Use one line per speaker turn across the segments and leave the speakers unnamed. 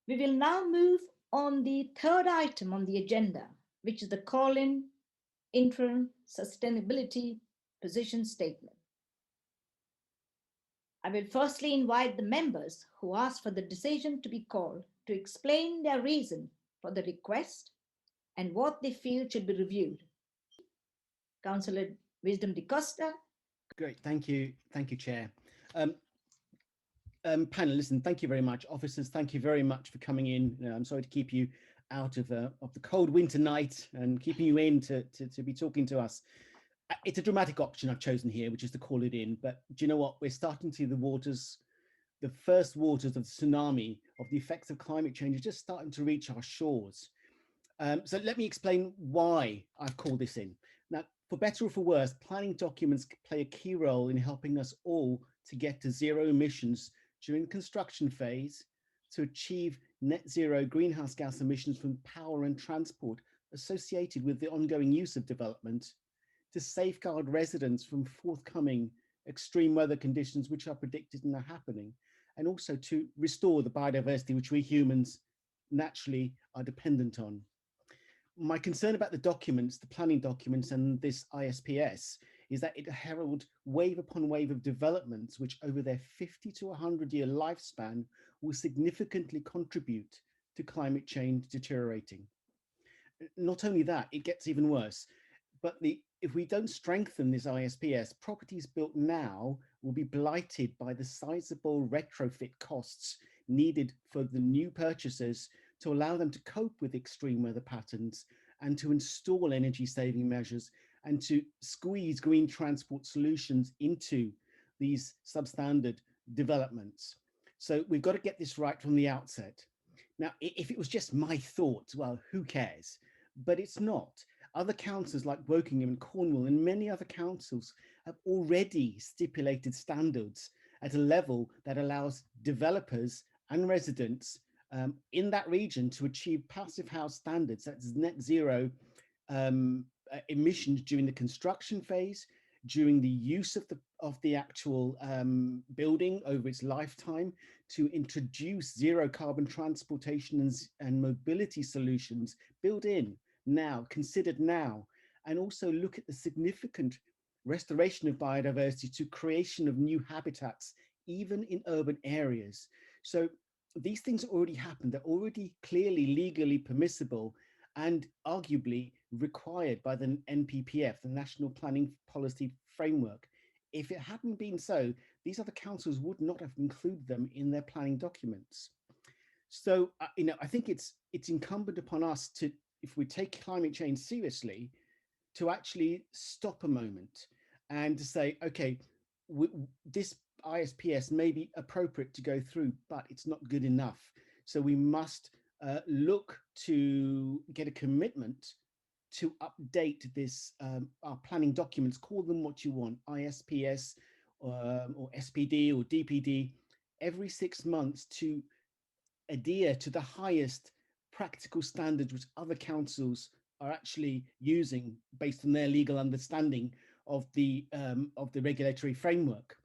We will now move on the third item on the agenda, which is the call-in interim sustainability position statement. I will firstly invite the members who asked for the decision to be called to explain their reason for the request and what they feel should be reviewed. Councillor Wisdom Da Costa.
Great, thank you, Chair. Panel, listen, thank you very much. Officers, thank you very much for coming in. I'm sorry to keep you out of the cold winter night and keeping you in to be talking to us. It's a dramatic option I've chosen here, which is to call it in. But do you know what? We're starting to see the first waters of the tsunami of the effects of climate change are just starting to reach our shores. So let me explain why I've called this in. Now, for better or for worse, planning documents play a key role in helping us all to get to zero emissions during the construction phase, to achieve net zero greenhouse gas emissions from power and transport associated with the ongoing use of development, to safeguard residents from forthcoming extreme weather conditions which are predicted and are happening, and also to restore the biodiversity which we humans naturally are dependent on. My concern about the documents, the planning documents and this ISPS is that it herald wave upon wave of developments which over their 50 to 100-year lifespan will significantly contribute to climate change deteriorating. Not only that, it gets even worse, but if we don't strengthen this ISPS, properties built now will be blighted by the sizable retrofit costs needed for the new purchasers to allow them to cope with extreme weather patterns and to install energy saving measures and to squeeze green transport solutions into these substandard developments. So we've got to get this right from the outset. Now, if it was just my thought, well, who cares? But it's not. Other councils like Wokingham and Cornwall and many other councils have already stipulated standards at a level that allows developers and residents in that region to achieve passive house standards, that's net zero emissions during the construction phase, during the use of the actual building over its lifetime, to introduce zero carbon transportation and mobility solutions built in now, considered now, and also look at the significant restoration of biodiversity to creation of new habitats, even in urban areas. So these things already happened. They're already clearly legally permissible and arguably required by the NPPF, the National Planning Policy Framework. If it hadn't been so, these other councils would not have included them in their planning documents. So, I think it's incumbent upon us to, if we take climate change seriously, to actually stop a moment and to say, okay, this ISPS may be appropriate to go through, but it's not good enough. So we must look to get a commitment to update this, our planning documents, call them what you want, ISPS or SPD or DPD, every 6 months to adhere to the highest practical standards which other councils are actually using based on their legal understanding of the regulatory framework,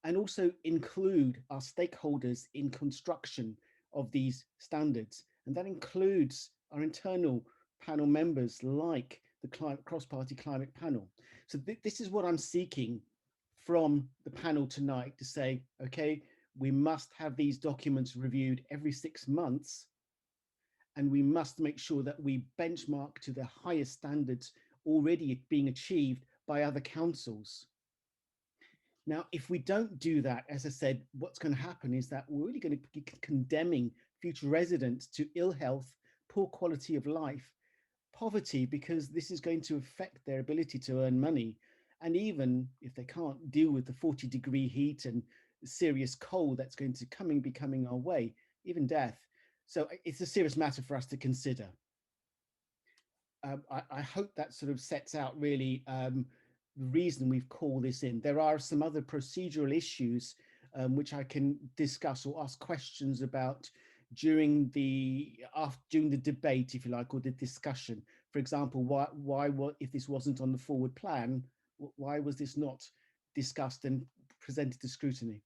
and also include our stakeholders in construction of these standards. And that includes our internal panel members like the cross-party climate panel. So this is what I'm seeking from the panel tonight, to say, okay, we must have these documents reviewed every 6 months, and we must make sure that we benchmark to the highest standards already being achieved by other councils. Now, if we don't do that, as I said, what's going to happen is that we're really going to be condemning future residents to ill health, poor quality of life, poverty, because this is going to affect their ability to earn money. And even if they can't deal with the 40-degree heat and serious cold that's going to be coming our way, even death. So it's a serious matter for us to consider. I hope that sort of sets out really the reason we've called this in. There are some other procedural issues which I can discuss or ask questions about during the debate, if you like, or the discussion. For example, why if this wasn't on the forward plan, why was this not discussed and presented to scrutiny?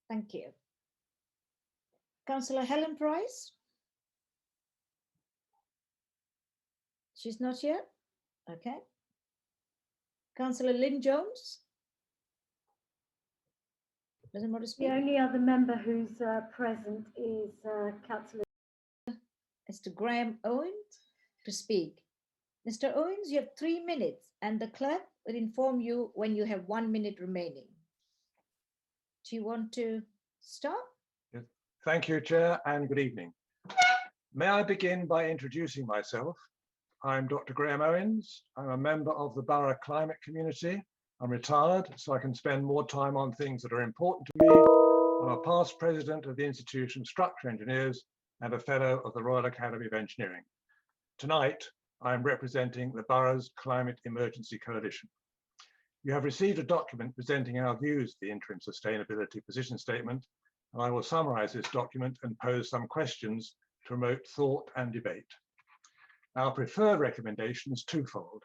Thank you. Councillor Helen Price? She's not here? Okay. Councillor Lynn Jones? Doesn't want to speak?
The only other member who's present is Councillor
Mr. Graham Owens to speak. Mr. Owens, you have 3 minutes and the clerk will inform you when you have 1 minute remaining. Do you want to start?
Yes. Thank you, Chair, and good evening. May I begin by introducing myself? I'm Dr. Graham Owens. I'm a member of the Borough Climate Community. I'm retired, so I can spend more time on things that are important to me. I'm a past president of the Institution of Structural Engineers and a fellow of the Royal Academy of Engineering. Tonight, I'm representing the Borough's Climate Emergency Coalition. You have received a document presenting our views of the interim sustainability position statement, and I will summarize this document and pose some questions to promote thought and debate. Our preferred recommendation is twofold.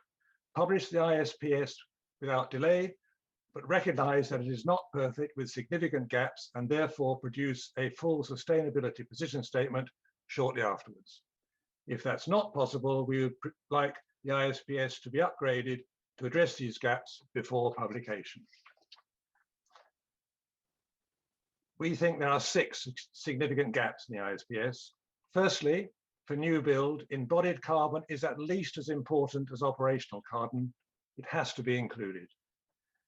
Publish the ISPS without delay, but recognize that it is not perfect with significant gaps and therefore produce a full sustainability position statement shortly afterwards. If that's not possible, we would like the ISPS to be upgraded to address these gaps before publication. We think there are 6 significant gaps in the ISPS. Firstly, for new build, embodied carbon is at least as important as operational carbon. It has to be included.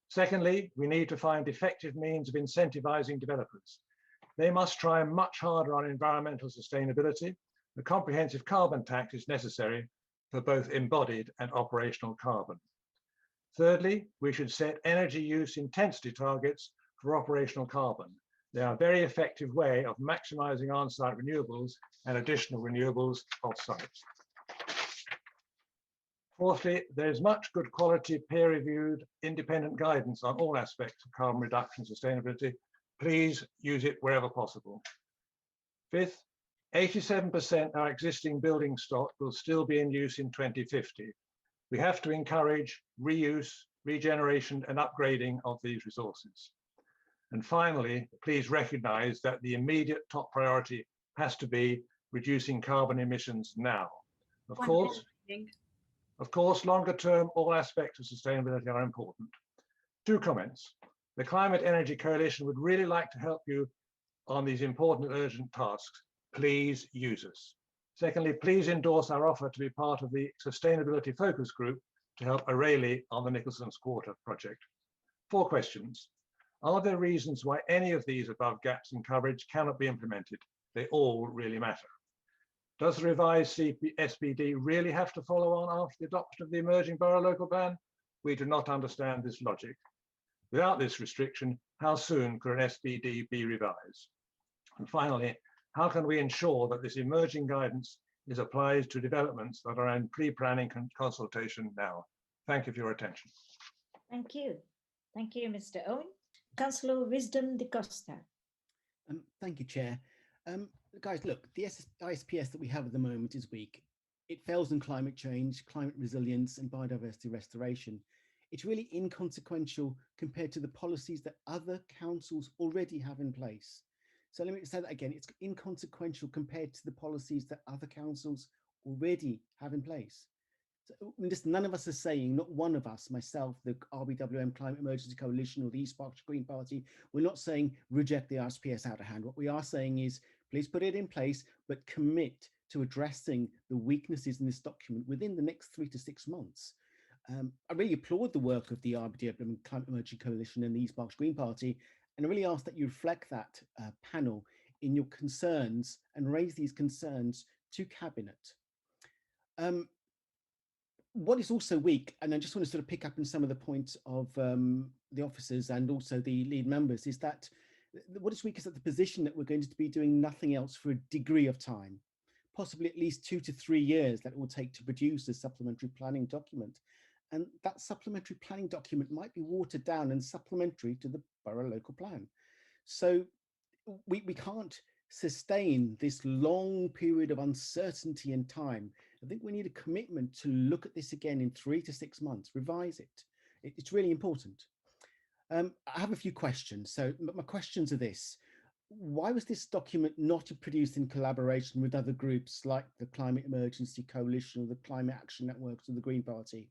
Secondly, we need to find effective means of incentivizing developers. They must try much harder on environmental sustainability. The comprehensive carbon tax is necessary for both embodied and operational carbon. Thirdly, we should set energy use intensity targets for operational carbon. They are a very effective way of maximizing on-site renewables and additional renewables off-site. Fourthly, there is much good quality peer-reviewed independent guidance on all aspects of carbon reduction sustainability. Please use it wherever possible. Fifth, 87% of our existing building stock will still be in use in 2050. We have to encourage reuse, regeneration, and upgrading of these resources. And finally, please recognize that the immediate top priority has to be reducing carbon emissions now. Of course, longer term, all aspects of sustainability are important. 2 comments. The Climate Energy Coalition would really like to help you on these important and urgent tasks. Please use us. Secondly, please endorse our offer to be part of the Sustainability Focus Group to help O'Reilly on the Nicholson's Quarter project. 4 questions. Are there reasons why any of these above gaps in coverage cannot be implemented? They all really matter. Does the revised SBD really have to follow on after the adoption of the emerging borough local plan? We do not understand this logic. Without this restriction, how soon could an SBD be revised? And finally, how can we ensure that this emerging guidance is applied to developments that are in pre-planning consultation now? Thank you for your attention.
Thank you. Thank you, Mr. Owen. Cllr Wisdom Da Costa.
Thank you, Chair. Guys, look, the ISPS that we have at the moment is weak. It fails in climate change, climate resilience, and biodiversity restoration. It's really inconsequential compared to the policies that other councils already have in place. So let me say that again, it's inconsequential compared to the policies that other councils already have in place. So just none of us are saying, not one of us, myself, the RBWM Climate Emergency Coalition or the East Berkshire Green Party, we're not saying reject the ISPS out of hand. What we are saying is, please put it in place, but commit to addressing the weaknesses in this document within the next 3 to 6 months. I really applaud the work of the RBWM Climate Emergency Coalition and the East Berkshire Green Party, and I really ask that you reflect that panel in your concerns and raise these concerns to Cabinet. What is also weak, and I just want to sort of pick up on some of the points of the officers and also the lead members, is that what is weak is that the position that we're going to be doing nothing else for a degree of time, possibly at least 2 to 3 years that it will take to produce a supplementary planning document. And that supplementary planning document might be watered down and supplementary to the borough local plan. So we can't sustain this long period of uncertainty and time. I think we need a commitment to look at this again in 3 to 6 months, revise it. It's really important. I have a few questions. So my questions are this. why was this document not produced in collaboration with other groups like the Climate Emergency Coalition or the Climate Action Networks or the Green Party?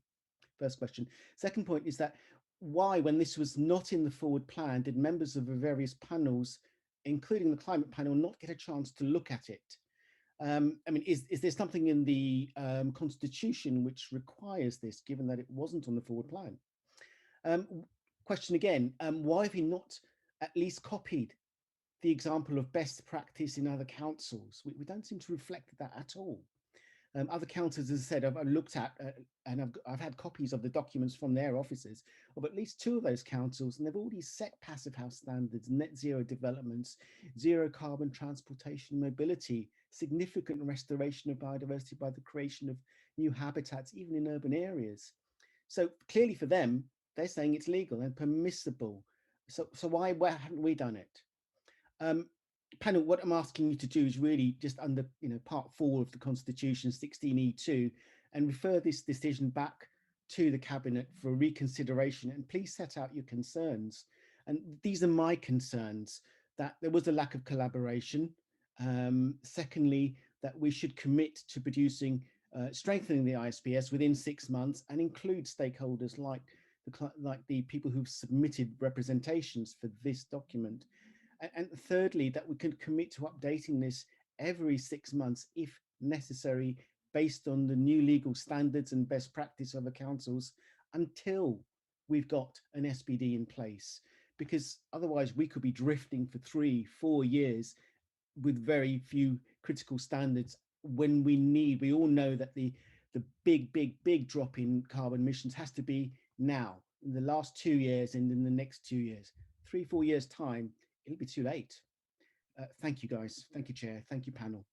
First question. Second point is that why, when this was not in the forward plan, did members of the various panels, including the climate panel, not get a chance to look at it? I mean, is there something in the constitution which requires this, given that it wasn't on the forward plan? Question again, why have you not at least copied the example of best practice in other councils? We don't seem to reflect that at all. Other councils, as I said, I've looked at and I've had copies of the documents from their offices of at least 2 of those councils, and they've already set passive house standards, net zero developments, zero carbon transportation mobility, significant restoration of biodiversity by the creation of new habitats, even in urban areas. So clearly for them, they're saying it's legal and permissible. So why haven't we done it? Panel, what I'm asking you to do is really just under part 4 of the Constitution, 16E2, and refer this decision back to the Cabinet for reconsideration, and please set out your concerns. And these are my concerns: that there was a lack of collaboration. Secondly, that we should commit to producing, strengthening the ISPS within 6 months and include stakeholders like the people who've submitted representations for this document. And thirdly, that we can commit to updating this every 6 months if necessary, based on the new legal standards and best practice of the councils, until we've got an SPD in place. Because otherwise we could be drifting for 3-4 years with very few critical standards, when we all know that the big drop in carbon emissions has to be now, in the last 2 years and in the next 2 years. 3-4 years time, it'll be too late. Thank you, guys. Thank you, Chair. Thank you, panel.